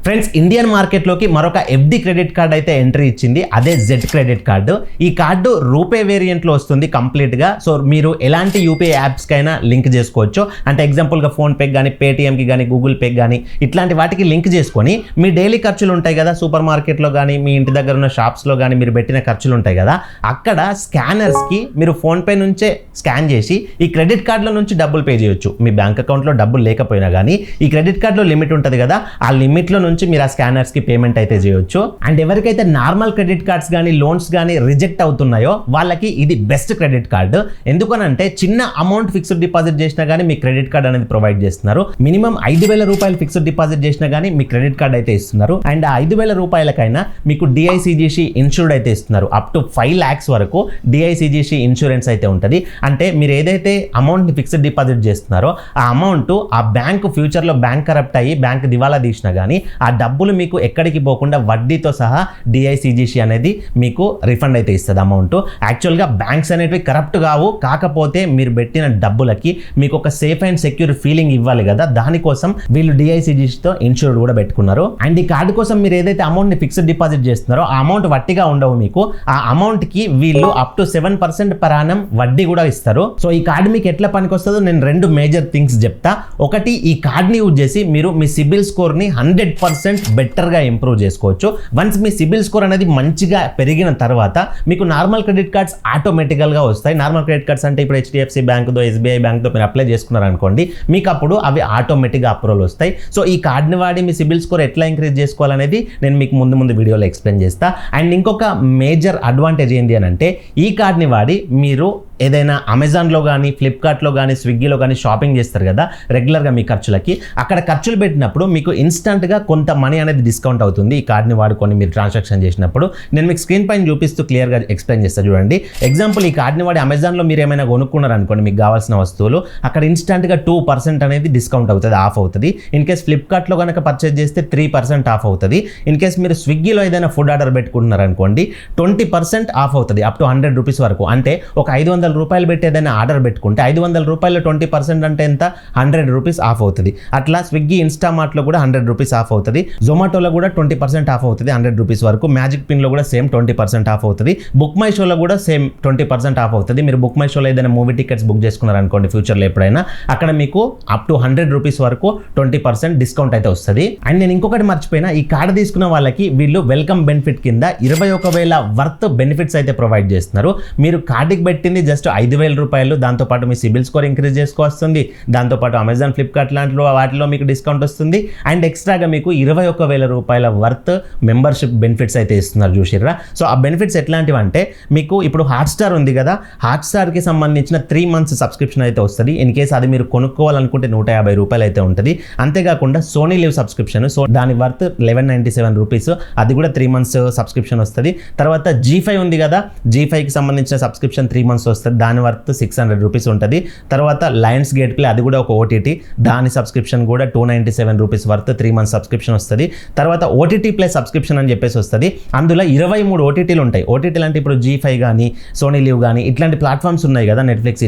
Friends, Indian మార్కెట్లోకి మరొక FD credit card అయితే ఎంట్రీ ఇచ్చింది. అదే జెడ్ క్రెడిట్ కార్డు. ఈ కార్డు రూపే వేరియంట్లో వస్తుంది కంప్లీట్గా. సో మీరు ఎలాంటి యూపీఐ యాప్స్కైనా లింక్ చేసుకోవచ్చు. అంటే ఎగ్జాంపుల్గా ఫోన్పేకి కానీ, పేటీఎంకి కానీ, గూగుల్ పేకి కానీ ఇట్లాంటి వాటికి లింక్ చేసుకొని మీ డైలీ ఖర్చులు ఉంటాయి కదా, సూపర్ మార్కెట్లో కానీ, మీ ఇంటి దగ్గర ఉన్న షాప్స్లో కానీ మీరు పెట్టిన ఖర్చులు ఉంటాయి కదా, అక్కడ స్కానర్స్కి మీరు ఫోన్పే నుంచే స్కాన్ చేసి ఈ క్రెడిట్ కార్డుల నుంచి డబ్బులు పే చేయొచ్చు. మీ బ్యాంక్ అకౌంట్లో డబ్బులు లేకపోయినా కానీ ఈ క్రెడిట్ కార్డులో లిమిట్ ఉంటుంది కదా, ఆ లిమిట్లో నుంచి మీరు ఆ స్కానర్స్కి పేమెంట్ అయితే చేయొచ్చు. అండ్ ఎవరికైతే నార్మల్ క్రెడిట్ కార్డ్స్ కానీ, లోన్స్ కానీ రిజెక్ట్ అవుతున్నాయో వాళ్ళకి ఇది బెస్ట్ క్రెడిట్ కార్డు. ఎందుకనంటే చిన్న అమౌంట్ ఫిక్స్డ్ డిపాజిట్ చేసినా కానీ మీ క్రెడిట్ కార్డ్ అనేది ప్రొవైడ్ చేస్తున్నారు. మినిమం 5,000 రూపాయలు ఫిక్స్డ్ డిపాజిట్ చేసినా కానీ మీ క్రెడిట్ కార్డ్ అయితే ఇస్తున్నారు. అండ్ 5,000 రూపాయలకైనా మీకు డిఐసిజిసి ఇన్సూర్డ్ అయితే ఇస్తున్నారు. అప్ టు 5 lakhs వరకు డిఐసిజిసి ఇన్సూరెన్స్ అయితే ఉంటుంది. అంటే మీరు ఏదైతే అమౌంట్ని ఫిక్స్డ్ డిపాజిట్ చేస్తున్నారో ఆ అమౌంట్ ఆ బ్యాంకు ఫ్యూచర్లో బ్యాంక్ కరప్ట్ అయ్యి బ్యాంక్ దివాలా తీసినా కానీ ఆ డబ్బులు మీకు ఎక్కడికి పోకుండా వడ్డీతో సహా డిఐసిజిసి అనేది మీకు రిఫండ్ అయితే ఇస్తుంది అమౌంట్. యాక్చువల్గా బ్యాంక్స్ అనేటివి కరప్ట్ కావు, కాకపోతే మీరు పెట్టిన డబ్బులకి మీకు ఒక సేఫ్ అండ్ సెక్యూర్ ఫీలింగ్ ఇవ్వాలి కదా, దానికోసం వీళ్ళు డిఐసిజిసితో ఇన్సూర్డ్ కూడా పెట్టుకున్నారు. అండ్ ఈ కార్డు కోసం మీరు ఏదైతే అమౌంట్ని ఫిక్స్డ్ డిపాజిట్ చేస్తున్నారో ఆ అమౌంట్ వట్టిగా ఉండవు. మీకు ఆ అమౌంట్కి వీళ్ళు అప్ టు 7% per annum వడ్డీ కూడా ఇస్తారు. సో ఈ కార్డు మీకు ఎట్లా పనికి వస్తుందో నేను 2 మేజర్ థింగ్స్ చెప్తా. ఒకటి, ఈ కార్డ్ని యూజ్ చేసి మీరు మీ సిబిల్ స్కోర్ని 100% బెటర్గా ఇంప్రూవ్ చేసుకోవచ్చు. వన్స్ మీ సిబిల్ స్కోర్ అనేది మంచిగా పెరిగిన తర్వాత మీకు నార్మల్ క్రెడిట్ కార్డ్స్ ఆటోమేటికల్గా వస్తాయి. నార్మల్ క్రెడిట్ కార్డ్స్ అంటే ఇప్పుడు హెచ్డిఎఫ్సి బ్యాంక్తో, ఎస్బీఐ బ్యాంక్తో మీరు అప్లై చేసుకున్నారనుకోండి, మీకు అప్పుడు అవి ఆటోమేటిక్గా అప్రూవల్ వస్తాయి. సో ఈ కార్డ్ని వాడి మీ సిబిల్ స్కోర్ ఎట్లా ఇంక్రీజ్ చేసుకోవాలనేది నేను మీకు ముందు వీడియోలో ఎక్స్ప్లెయిన్ చేస్తా. అండ్ ఇంకొక మేజర్ అడ్వాంటేజ్ ఏంటి అని అంటే, ఈ కార్డ్ని వాడి మీరు ఏదైనా అమెజాన్లో కానీ, ఫ్లిప్కార్ట్లో కానీ, స్విగ్గీలో కానీ షాపింగ్ చేస్తారు కదా రెగ్యులర్గా మీ ఖర్చులకి, అక్కడ ఖర్చులు పెట్టినప్పుడు మీకు ఇన్స్టంట్గా కొంత మనీ అనేది డిస్కౌంట్ అవుతుంది ఈ కార్డ్ని వాడుకొని మీరు ట్రాన్సాక్షన్ చేసినప్పుడు. నేను మీకు స్క్రీన్ పైన చూపిస్తూ క్లియర్గా ఎక్స్ప్లెయిన్ చేస్తాను చూడండి. ఎగ్జాంపుల్, ఈ కార్డ్ని వాడి అమెజాన్లో మీరు ఏమైనా కొనుక్కున్నారనుకోండి మీకు కావాల్సిన వస్తువులు, అక్కడ ఇన్స్టంట్గా 2% అనేది డిస్కౌంట్ అవుతుంది, ఆఫ్ అవుతుంది. ఇన్ కేస్ ఫ్లిప్కార్ట్లో కనుక పర్చేజ్ చేస్తే 3% ఆఫ్ అవుతుంది. ఇన్ కేస్ మీరు స్విగ్గీలో ఏదైనా ఫుడ్ ఆర్డర్ పెట్టుకుంటున్నారనుకోండి 20% ఆఫ్ అవుతుంది, అప్ టు 100 రూపీస్ వరకు. అంటే ఒక 500 రూపాయలు పెట్టి ఏదైనా ఆర్డర్ పెట్టుకుంటే 500 రూపాయలు 20% అంటే ఎంత, 100 రూపీస్ ఆఫ్ అవుతుంది. అట్లా స్విగ్గీ, ఇన్స్టామార్ట్లో కూడా 100 రూపీస్ ఆఫ్ అవుతుంది. జొమాటోలో కూడా 20% ఆఫ్ అవుతుంది 100 రూపీస్ వరకు. మ్యాజిక్ పిన్లో కూడా సేమ్ 20% ఆఫ్ అవుతుంది. బుక్ మై షోలో కూడా సేమ్ 20% ఆఫ్ అవుతుంది. మీరు బుక్ మై షోలో ఏదైనా మూవీ టికెట్స్ బుక్ చేసుకున్నారనుకోండి ఫ్యూచర్లో ఎప్పుడైనా, అక్కడ మీకు అప్ టు 100 రూపీస్ వరకు 20% డిస్కౌంట్ అయితే వస్తుంది. అండ్ నేను ఇంకొకటి మర్చిపోయినా, ఈ కార్డు తీసుకున్న వాళ్ళకి వీళ్ళు వెల్కమ్ బెనిఫిట్ కింద 21,000 వర్త్ బెనిఫిట్స్ అయితే ప్రొవైడ్ చేస్తున్నారు. మీరు కార్డుకి పెట్టింది జస్ట్ 5,000 రూపాయలు, దాంతోపాటు మీ సిబిల్ స్కోర్ ఇంక్రీజ్ చేసుకోవస్తుంది, దాంతోపాటు అమెజాన్, ఫ్లిప్కార్ట్ లాంటిలో వాటిలో మీకు డిస్కౌంట్ వస్తుంది. అండ్ ఎక్స్ట్రాగా మీకు 21,000 రూపాయల వర్త్ మెంబర్షిప్ బెనిఫిట్స్ అయితే ఇస్తున్నారు చూసిర్రా. సో ఆ బెనిఫిట్స్ ఎట్లాంటివి అంటే, మీకు ఇప్పుడు హాట్స్టార్ ఉంది కదా, హాట్స్టార్కి సంబంధించిన 3 months సబ్స్క్రిప్షన్ అయితే వస్తుంది. ఇన్ కేస్ అది మీరు కొనుక్కోవాలనుకుంటే 150 రూపాయలు అయితే ఉంటుంది. అంతేకాకుండా సోనీ లివ్ సబ్స్క్రిప్షన్, సో దాని వర్త్ 1197 రూపీస్, అది కూడా 3 months సబ్స్క్రిప్షన్ వస్తుంది. తర్వాత G5 ఉంది కదా, G5కి సంబంధించిన సబ్స్క్రిప్షన్ 3 months వస్తుంది, దాని వర్త్ 600 రూపీస్ ఉంటుంది. తర్వాత లయన్స్ గేట్ ప్లే, అది కూడా ఒక ఓటీటీ, దాని సబ్స్క్రిప్షన్ కూడా 297 రూపీస్ వర్త్ 3 months సబ్స్క్రిప్షన్ వస్తుంది. తర్వాత ఓటీటీ ప్లే సబ్స్క్రిప్షన్ అని చెప్పేసి వస్తుంది. అందులో 23 ఓటీటీలు ఉంటాయి. ఓటీటీలు అంటే ఇప్పుడు G5 కానీ, సోనీ లివ్ కానీ ఇట్లాంటి ప్లాట్ఫామ్స్ ఉన్నాయి కదా, నెట్ఫ్లిక్స్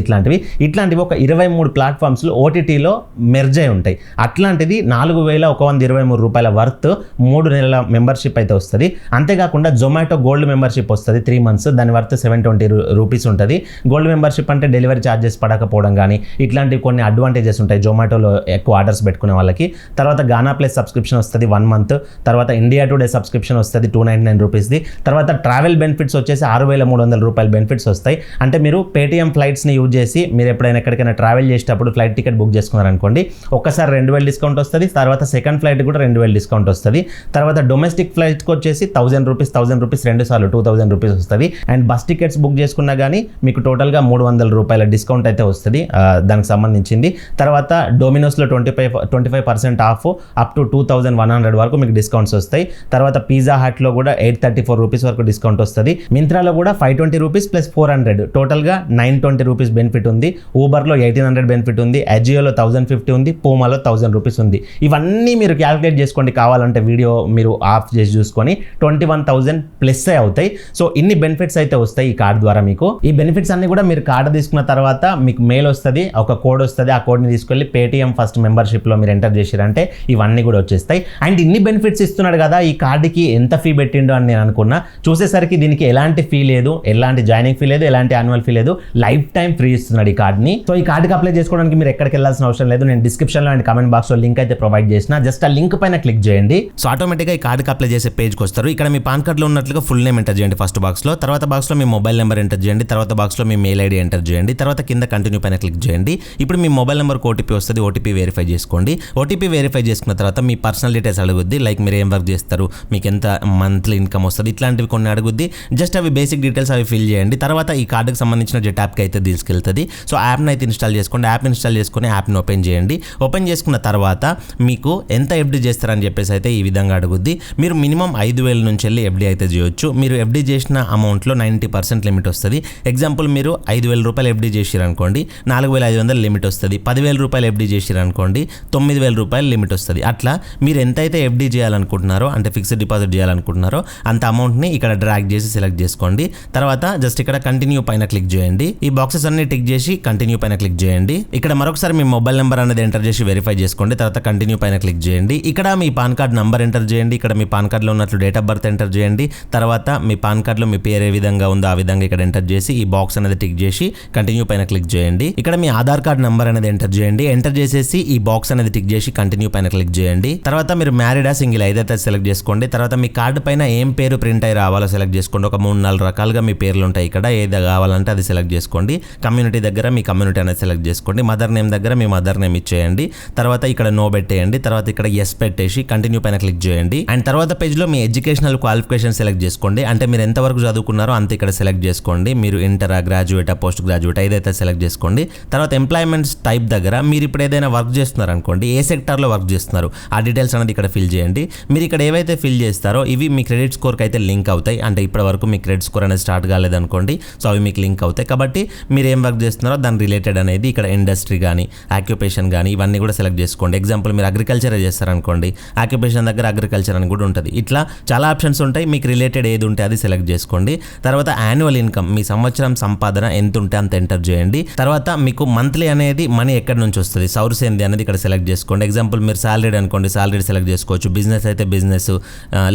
ఇట్లాంటివి ఒక 23 ప్లాట్ఫామ్స్లో ఓటీటీలో మెర్జ్ అయి ఉంటాయి. అట్లాంటిది 4,123 రూపాయల వర్త్ 3 నెలల మెంబర్షిప్ అయితే వస్తుంది. అంతేకాకుండా జొమాటో గోల్డ్ మెంబర్షిప్ వస్తుంది 3 months, దాని వర్త్ 720 రూపీస్ ఉంటుంది. గోల్డ్ మెంబర్షిప్ అంటే డెలివరీ ఛార్జెస్ పడకపోవడం కానీ ఇట్లాంటి కొన్ని అడ్వాంటేజెస్ ఉంటాయి జొమాటోలో ఎక్కువ ఆర్డర్స్ పెట్టుకునే వాళ్ళకి. తర్వాత గానా ప్లస్ సబ్స్క్రిప్షన్ వస్తుంది 1 month. తర్వాత ఇండియా టుడే సబ్స్క్రిప్షన్ వస్తుంది 299 రూపీస్ది. తర్వాత ట్రావెల్ బెనిఫిట్స్ వచ్చేసి 6,300 రూపాయల బెనిఫిట్స్ వస్తాయి. అంటే మీరు పేటీఎం ఫ్లైట్స్ని యూజ్ చేసి మీరు ఎప్పుడైనా ఎక్కడికైనా ట్రావెల్ చేసేటప్పుడు ఫ్లైట్ టికెట్ బుక్ చేసుకున్నారనుకోండి, ఒక్కసారి 2,000 డిస్కౌంట్ వస్తుంది. తర్వాత సెకండ్ ఫ్లైట్ కూడా 2,000 డిస్కౌంట్ వస్తుంది. తర్వాత డొమెస్టిక్ ఫ్లైట్కి వచ్చేసి 1,000 రూపీస్ 2,000 సార్లు 2,000 రూపీస్ వస్తుంది. అండ్ బస్ టికెట్స్ బుక్ చేసుకున్నా కానీ మీకు టోటల్గా 300 రూపాయల డిస్కౌంట్ అయితే వస్తుంది దానికి సంబంధించింది. తర్వాత డొమినోస్లో 25% ఆఫ్, అప్ టు 2,100 వరకు మీకు డిస్కౌంట్స్ వస్తాయి. తర్వాత పిజ్జా హట్లో కూడా 834 రూపీస్ వరకు డిస్కౌంట్ వస్తుంది. మింత్రాలో కూడా 520 రూపీస్ ప్లస్ 400, టోటల్గా 920 రూపీస్ బెనిఫిట్ ఉంది. ఊబర్లో 1,800 బెనిఫిట్ ఉంది. అజియోలో 1,050 ఉంది. పూమాలో 1,000 రూపీస్ ఉంది. ఇవన్నీ మీరు క్యాలిక్యులేట్ చేసుకోండి, కావాలంటే వీడియో మీరు ఆఫ్ చేసి చూసుకొని 21,000 ప్లస్ అవుతాయి. సో ఇన్ని బెనిఫిట్స్ అయితే వస్తాయి ఈ కార్డ్ ద్వారా. మీకు ఈ బెనిఫిట్స్ అన్ని దాన్ని కూడా మీరు కార్డు తీసుకున్న తర్వాత మీకు మెయిల్ వస్తుంది, ఒక కోడ్ వస్తుంది. ఆ కోడ్ని తీసుకెళ్ళి పేటిఎం ఫస్ట్ మెంబర్షిప్లో మీరు ఎంటర్ చేసిరంటే ఇవన్నీ కూడా వచ్చేస్తాయి. అండ్ ఇన్ని బెనిఫిట్స్ ఇస్తున్నాడు కదా, ఈ కార్డుకి ఎంత ఫీ పెట్టిండో అని నేను అనుకున్నా. చూసేసరికి దీనికి ఎలాంటి ఫీ లేదు, ఎలాంటి జాయినింగ్ ఫీ లేదు, ఎలాంటి యాన్యువల్ ఫీ లేదు, లైఫ్ టైం ఫ్రీ ఇస్తున్నాడు ఈ కార్డ్ని. సో ఈ కార్డుకి అప్లై చేసుకోవడానికి మీరు ఎక్కడికి వెళ్ళాల్సిన అవసరం లేదు. నేను డిస్క్రిప్షన్లో అండ్ కామెంట్ బాక్స్లో లింక్ అయితే ప్రొవైడ్ చేసిన. జస్ట్ ఆ లింక్ పైన క్లిక్ చేయండి. సో ఆటోమేటిక్గా ఈ కార్డుకి అప్లై చేసే పేజ్కి వస్తారు. ఇక్కడ మీ పాన్ కార్డులో ఉన్నట్లుగా ఫుల్ నేమ్ ఎంటర్ చేయండి ఫస్ట్ బాక్స్లో, తర్వాత బాక్స్లో మీ మొబైల్ నెంబర్ ఎంటర్ చేయండి, తర్వాత బాక్స్లో మీ మెయిల్ ఐడి ఎంటర్ చేయండి, తర్వాత కింద కంటిన్యూ పైన క్లిక్ చేయండి. ఇప్పుడు మీ మొబైల్ నెంబర్కి ఓటీపీ వస్తుంది, ఓటీపీ వెరిఫై చేసుకోండి. ఓటీపీ వెరిఫై చేసుకున్న తర్వాత మీ పర్సనల్ డీటెయిల్స్ అడుగుద్ది, లైక్ మీరు ఏం వర్క్ చేస్తారు, మీకు ఎంత మంత్లీ ఇన్కమ్ వస్తుంది, ఇట్లాంటివి కొన్ని అడుగుద్ది. జస్ట్ అవి బేసిక్ డీటెయిల్స్ అవి ఫిల్ చేయండి. తర్వాత ఈ కార్డుకి సంబంధించిన జెట్ యాప్కి అయితే తీసుకెళ్తుంది. సో యాప్ని అయితే ఇన్స్టాల్ చేసుకోండి. యాప్ ఇన్స్టాల్ చేసుకుని యాప్ని ఓపెన్ చేయండి. ఓపెన్ చేసుకున్న తర్వాత మీకు ఎంత ఎఫ్డీ చేస్తారని చెప్పేసి అయితే ఈ విధంగా అడుగుద్ది. మీరు మినిమం 5,000 నుంచి వెళ్ళి ఎఫ్డీ అయితే చేయొచ్చు. మీరు ఎఫ్డీ చేసిన అమౌంట్లో 90% లిమిట్ వస్తుంది. ఎగ్జాంపుల్ మీరు 5,000 రూపాయలు ఎఫ్డీ చేసిరనుకోండి, 4,500 లిమిట్ వస్తుంది. 10,000 రూపాయలు ఎఫ్డీ చేసిరనుకోండి, 9,000 రూపాయలు లిమిట్ వస్తుంది. అట్లా మీరు ఎంతైతే ఎఫ్డీ చేయాలనుకుంటున్నారో, అంటే ఫిక్స్డ్ డిపాజిట్ చేయాలనుకుంటున్నారో అంత అమౌంట్ని ఇక్కడ డ్రాగ్ చేసి సెలెక్ట్ చేసుకోండి. తర్వాత జస్ట్ ఇక్కడ కంటిన్యూ పైన క్లిక్ చేయండి. ఈ బాక్సెస్ అన్ని టిక్ చేసి కంటిన్యూ పైన క్లిక్ చేయండి. ఇక్కడ మరొకసారి మీ మొబైల్ నెంబర్ అనేది ఎంటర్ చేసి వెరిఫై చేసుకోండి. తర్వాత కంటిన్యూ పైన క్లిక్ చేయండి. ఇక్కడ మీ పాన్ కార్డ్ నంబర్ ఎంటర్ చేయండి. ఇక్కడ మీ పాన్ కార్డులో ఉన్నట్లు డేట్ ఆఫ్ బర్త్ ఎంటర్ చేయండి. తర్వాత మీ పాన్ కార్డులో మీ పేరు ఏ విధంగా ఉందో ఆ విధంగా ఇక్కడ ఎంటర్ చేసి ఈ బాక్స్ అనేది టిక్ చేసి కంటిన్యూ పైన క్లిక్ చేయండి. ఇక్కడ మీ ఆధార్ కార్డ్ నంబర్ అనేది ఎంటర్ చేయండి. ఎంటర్ చేసేసి ఈ బాక్స్ అనేది టిక్ చేసి కంటిన్యూ పైన క్లిక్ చేయండి. తర్వాత మీరు మ్యారీడా సింగిల్ ఏదైతే సెలెక్ట్ చేసుకోండి. తర్వాత మీ కార్డు పైన ఏం పేరు ప్రింట్ అయి రావాలో సెలెక్ట్ చేసుకోండి. ఒక 3-4 రకాలుగా మీ పేర్లు ఉంటాయి. ఇక్కడ ఏది కావాలంటే అది సెలెక్ట్ చేసుకోండి. కమ్యూనిటీ దగ్గర మీ కమ్యూనిటీ అనేది సెలెక్ట్ చేసుకోండి. మదర్ నేమ్ దగ్గర మీ మదర్ నేమ్ ఇచ్చేయండి. తర్వాత ఇక్కడ నో పెట్టేయండి. తర్వాత ఇక్కడ ఎస్ పెట్టేసి కంటిన్యూ పైన క్లిక్ చేయండి. అండ్ తర్వాత పేజ్లో మీ ఎడ్యుకేషనల్ క్వాలిఫికేషన్ సెలెక్ట్ చేసుకోండి. అంటే మీరు ఎంతవరకు చదువుకున్నారో అంత ఇక్కడ సెలెక్ట్ చేసుకోండి. మీరు ఇంటరా, గ్రాడ్యుయేటా, పోస్ట్ గ్రాడ్యుయేట్ ఏదైతే సెలెక్ట్ చేసుకోండి. తర్వాత ఎంప్లాయ్మెంట్స్ టైప్ దగ్గర మీరు ఇప్పుడు ఏదైనా వర్క్ చేస్తున్నారు అనుకోండి, ఏ సెక్టార్లో వర్క్ చేస్తున్నారు ఆ డీటెయిల్స్ అనేది ఇక్కడ ఫిల్ చేయండి. మీరు ఇక్కడ ఏవైతే ఫిల్ చేస్తారో ఇవి మీ క్రెడిట్ స్కోర్కి అయితే లింక్ అవుతాయి. అంటే ఇప్పటి వరకు మీ క్రెడిట్ స్కోర్ అనేది స్టార్ట్ కాలేదనుకోండి, సో అవి మీకు లింక్ అవుతాయి. కాబట్టి మీరు ఏం వర్క్ చేస్తున్నారో దాని రిలేటెడ్ అనేది ఇక్కడ ఇండస్ట్రీ కానీ ఆక్యుపేషన్ కానీ ఇవన్నీ కూడా సెలెక్ట్ చేసుకోండి. ఎగ్జాంపుల్ మీరు అగ్రికల్చర్ చేస్తారనుకోండి, ఆక్యుపేషన్ దగ్గర అగ్రికల్చర్ అని కూడా ఉంటుంది. ఇట్లా చాలా ఆప్షన్స్ ఉంటాయి. మీకు రిలేటెడ్ ఏది ఉంటే అది సెలెక్ట్ చేసుకోండి. తర్వాత యాన్యువల్ ఇన్కమ్ మీ సంవత్సరం సంపాదన ఎంత ఉంటే అంత ఎంటర్ చేయండి. తర్వాత మీకు మంత్లీ అనేది మనీ ఎక్కడి నుంచి వస్తుంది, సౌర్స్ ఏంది అనేది ఇక్కడ సెలెక్ట్ చేసుకోండి. ఎగ్జాంపుల్ మీరు సాలరీడ్ అనుకోండి, సాలరీ సెలెక్ట్ చేసుకోవచ్చు. బిజినెస్ అయితే బిజినెస్,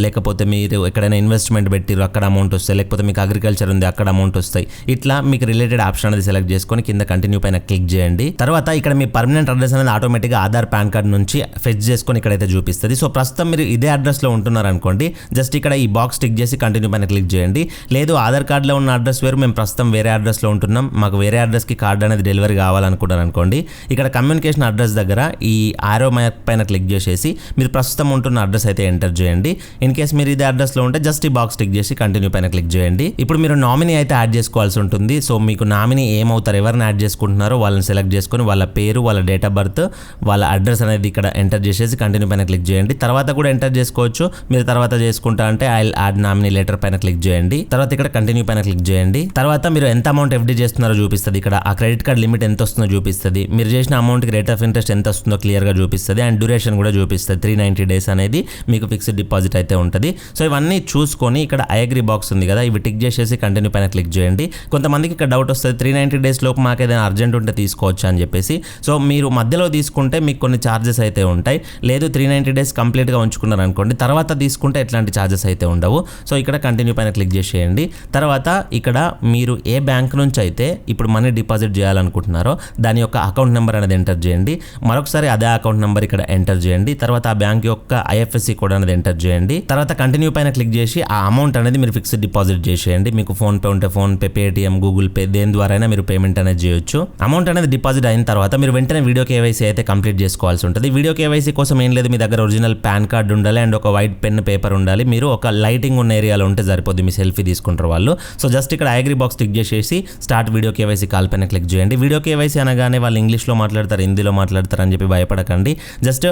లేకపోతే మీరు ఎక్కడైనా ఇన్వెస్ట్మెంట్ పెట్టిరు అక్కడ అమౌంట్ వస్తాయి, లేకపోతే మీకు అగ్రికల్చర్ ఉంది అక్కడ అమౌంట్ వస్తాయి. ఇట్లా మీకు రిలేటెడ్ ఆప్షన్ అనేది సెలెక్ట్ చేసుకొని కింద కంటిన్యూ పైన క్లిక్ చేయండి. తర్వాత ఇక్కడ మీ పర్మనెంట్ అడ్రస్ అనేది ఆటోమేటిక్గా ఆధార్ పాన్ కార్డ్ నుంచి ఫెచ్ చేసుకొని ఇక్కడైతే చూపిస్తుంది. సో ప్రస్తుతం మీరు ఇదే అడ్రస్లో ఉంటున్నారు అనుకోండి, జస్ట్ ఇక్కడ ఈ బాక్స్ టిక్ చేసి కంటిన్యూ పైన క్లిక్ చేయండి. లేదు ఆధార్ కార్డులో ఉన్న అడ్రస్ వేరు, మేము ప్రస్తుతం వేరే అడ్రస్లో ఉంటున్నాం, మాకు వేరే అడ్రస్కి కార్డు అనేది డెలివరీ కావాలనుకుంటారు అనుకోండి, ఇక్కడ కమ్యూనికేషన్ అడ్రస్ దగ్గర ఈ ఆరో మ్యాప్ పైన క్లిక్ చేసేసి మీరు ప్రస్తుతం ఉంటున్న అడ్రస్ అయితే ఎంటర్ చేయండి. ఇన్ కేస్ మీరు ఇదే అడ్రస్లో ఉంటే జస్ట్ ఈ బాక్స్ టిక్ చేసి కంటిన్యూ పైన క్లిక్ చేయండి. ఇప్పుడు మీరు నామినీ అయితే యాడ్ చేసుకోవాల్సి ఉంటుంది. సో మీకు నామినీ ఏమవుతారు, ఎవరిని యాడ్ చేసుకుంటున్నారో వాళ్ళని సెలెక్ట్ చేసుకొని వాళ్ళ పేరు, వాళ్ళ డేట్ ఆఫ్ బర్త్, వాళ్ళ అడ్రస్ అనేది ఇక్కడ ఎంటర్ చేసేసి కంటిన్యూ పైన క్లిక్ చేయండి. తర్వాత కూడా ఎంటర్ చేసుకోవచ్చు. మీరు తర్వాత చేసుకుంటా అంటే ఐ యాడ్ నామినీ లెటర్ పైన క్లిక్ చేయండి. తర్వాత ఇక్కడ కంటిన్యూ పైన క్లిక్ చేయండి. తర్వాత మీరు ఎంత అమౌంట్ ఎఫ్డీ చేస్తున్నారో చూపిస్తుంది. ఇక్కడ ఆ క్రెడిట్ కార్డ్ లిమిట్ ఎంత వస్తుందో చూపిస్తుంది. మీరు చేసిన అమౌంట్కి రేట్ ఆఫ్ ఇంట్రెస్ట్ ఎంత వస్తుందో క్లియర్గా చూపిస్తుంది. అండ్ డ్యూరేషన్ కూడా చూపిస్తుంది. 390 days అనేది మీకు ఫిక్స్డ్ డిపాజిట్ అయితే ఉంటుంది. సో ఇవన్నీ చూసుకొని ఇక్కడ ఐ అగ్రీ బాక్స్ ఉంది కదా, ఇవి టిక్ చేసేసి కంటిన్యూ పైన క్లిక్ చేయండి. కొంతమందికి ఇక్కడ డౌట్ వస్తుంది, 390 days లోపు మాకు ఏదైనా అర్జెంట్ ఉంటే తీసుకోవచ్చు అని చెప్పేసి. సో మీరు మధ్యలో తీసుకుంటే మీకు కొన్ని ఛార్జెస్ అయితే ఉంటాయి. లేదు 390 days కంప్లీట్గా ఉంచుకున్నారు అనుకోండి, తర్వాత తీసుకుంటే ఎట్లాంటి ఛార్జెస్ అయితే ఉండవు. సో ఇక్కడ కంటిన్యూ పైన క్లిక్ చేసేయండి. తర్వాత ఇక్కడ మీరు ఏ బ్యాంక్ నుంచి అయితే ఇప్పుడు మనీ డిపాజిట్ చేయాలనుకుంటున్నారో దాని యొక్క అకౌంట్ నెంబర్ అనేది ఎంటర్ చేయండి. మరొకసారి అదే అకౌంట్ నెంబర్ ఇక్కడ ఎంటర్ చేయండి. తర్వాత ఆ బ్యాంక్ యొక్క ఐఎఫ్ఎస్సి కోడ్ అనేది ఎంటర్ చేయండి. తర్వాత కంటిన్యూ పైన క్లిక్ చేసి ఆ అమౌంట్ అనేది మీరు ఫిక్స్డ్ డిపాజిట్ చేసేయండి. మీకు ఫోన్ పే ఉంటే phone pay, Paytm, Google pay దేని ద్వారా అయినా మీరు పేమెంట్ అనేది చేయొచ్చు. అమౌంట్ అనేది డిపాజిట్ అయిన తర్వాత మీరు వెంటనే వీడియో కేవైసీ అయితే కంప్లీట్ చేసుకోవాల్సి ఉంటుంది. వీడియో కేవైసీ కోసం ఏం లేదు, మీ దగ్గర ఒరిజినల్ పాన్ కార్డ్ ఉండాలి అండ్ ఒక వైట్ పెన్ పేపర్ ఉండాలి. మీరు ఒక లైటింగ్ ఉన్న ఏరియాలో ఉంటే సరిపోద్ది, మీ సెల్ఫీ తీసుకుంటారు వాళ్ళు. సో జస్ట్ ఇక్కడ ఐ అగ్రీ బాక్స్ టిక్ చేసేసి స్టార్ట్ వీడియో కేవైసీ కాల్ పైన క్లిక్ చేయండి. వీడియో కేవైసీ అనగానే వాళ్ళు ఇంగ్లీష్లో మాట్లాడతారు, హిందీలో మాట్లాడతారు అని చెప్పి భయపడకండి. జస్ట్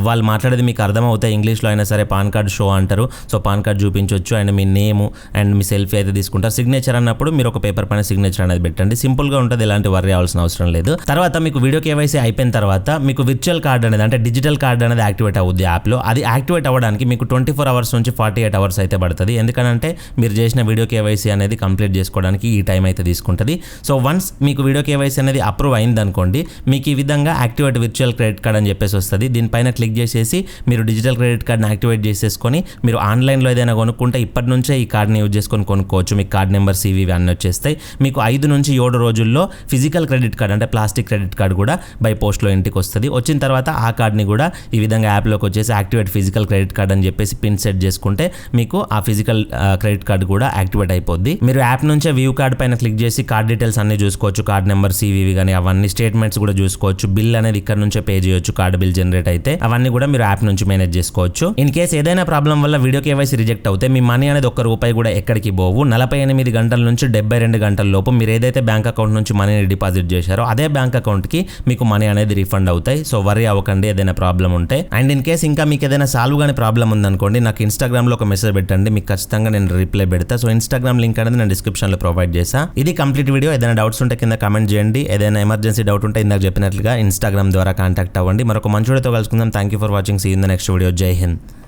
వాళ్ళు మాట్లాడేది మీకు అర్థమవుతాయి. ఇంగ్లీష్లో అయినా సరే పాన్ కార్డ్ షో అంటారు. సో పాన్ కార్డ్ చూపించవచ్చు and me name and me selfie అయితే తీసుకుంటారు. సిగ్నేచర్ అన్నప్పుడు మీరు ఒక పేపర్ పైన సిగ్నేచర్ అనేది పెట్టండి. సింపుల్గా ఉంటుంది, ఎలాంటి వర్రీ అవ్వాల్సిన అవసరం లేదు. తర్వాత మీకు వీడియో కేవైసీ అయిపోయిన తర్వాత మీకు విర్చువల్ కార్డ్ అనేది అంటే డిజిటల్ కార్డ్ అనేది యాక్టివేట్ అవుద్ది యాప్లో. అది యాక్టివేట్ అవ్వడానికి మీకు 24 hours నుంచి 48 hours అయితే పడుతుంది. ఎందుకంటే మీరు చేసిన వీడియో కేవైసీ అనేది కంప్లీట్ చేసుకోవడానికి ఈ టైం అయితే తీసుకుంటుంది. సో వన్స్ మీకు వీడియో కేవైసీ అనేది అప్రూవ్ అయింది అనుకోండి, మీకు ఈ విధంగా యాక్టివేట్ విర్చువల్ క్రెడిట్ కార్డ్ అని చెప్పేసి వస్తుంది. దీనిపైన క్లిక్ చేసేసి మీరు డిజిటల్ క్రెడిట్ కార్డ్ని యాక్టివేట్ చేసేసుకొని మీరు ఆన్లైన్లో ఏదైనా కొనుక్కుంటే ఇప్పటి నుంచే ఈ కార్డ్ని యూజ్ చేసుకొని కొనుక్కోవచ్చు. మీకు కార్డ్ నెంబర్ CV అన్నీ వచ్చేస్తాయి. మీకు 5 నుంచి 7 రోజుల్లో ఫిజికల్ క్రెడిట్ కార్డ్ అంటే ప్లాస్టిక్ క్రెడిట్ కార్డ్ కూడా బై పోస్ట్లో ఇంటికి వస్తుంది. వచ్చిన తర్వాత ఆ కార్డ్ని కూడా ఈ విధంగా యాప్లోకి వచ్చేసి యాక్టివేట్ ఫిజికల్ క్రెడిట్ కార్డ్ అని చెప్పేసి పిన్ సెట్ చేసుకుంటే మీకు ఆ ఫిజికల్ క్రెడిట్ కార్డ్ కూడా యాక్టివేట్ అయిపోద్ది. మీరు యాప్ నుంచే వ్యూ కార్డ్ పైన క్లిక్ చేసి కార్డ్ డీటెయిల్స్ అన్ని చూసుకోవచ్చు. కార్డ్ నెంబర్ CV కానీ అవన్నీ స్టేట్మెంట్స్ కూడా చూసుకోవచ్చు. బిల్ అనేది ఇక్కడ నుంచే పే చేయొచ్చు. కార్డ్ బిల్ జనరేట్ అయితే అవన్నీ కూడా మీరు యాప్ నుంచి మేనేజ్ చేసుకోవచ్చు. ఇన్ కేస్ ఏదైనా ప్రాబ్లం వల్ల వీడియో కేవైసీ రిజెక్ట్ అవుతే మీ మనీ అనేది ₹1 కూడా ఎక్కడికి పోవు. 48 గంటల నుంచి 72 గంటల లోపు మీరు ఏదైతే బ్యాంక్ అకౌంట్ నుంచి మనీని డిపాజిట్ చేశారో అదే బ్యాంక్ అకౌంట్ కి మీకు మనీ అనేది రిఫండ్ అవుతాయి. సో వరీ అవ్వకండి ఏదైనా ప్రాబ్లం ఉంటే. అండ్ ఇన్ కేస్ ఇంకా మీకు ఏదైనా సాల్వ్ గానీ ప్రాబ్లం ఉందనుకోండి, నాకు ఇన్స్టాగ్రామ్ లో ఒక మెసేజ్ పెట్టండి, మీకు ఖచ్చితంగా నేను రిప్లై పెడతా. సో ఇన్స్టాగ్రామ్ లింక్ అనేది నేను డిస్క్రిప్షన్ లో ప్రొవైడ్ చేసా. ఇది కంప్లీట్ వీడియో. ఏదైనా డౌట్స్ ఉంటే కింద కామెంట్ చేయండి. ఏదైనా ఎమర్జెన్సీ డౌట్ ఉంటే ఇందాక చెప్పినట్లుగా ఇన్స్టాగ్రామ్ ద్వారా కాంటాక్ట్ అవ్వండి. మరొక మంచి వీడియోతో కలుసుకుందాం. Thank you for watching. See in the next video. జై హింద్.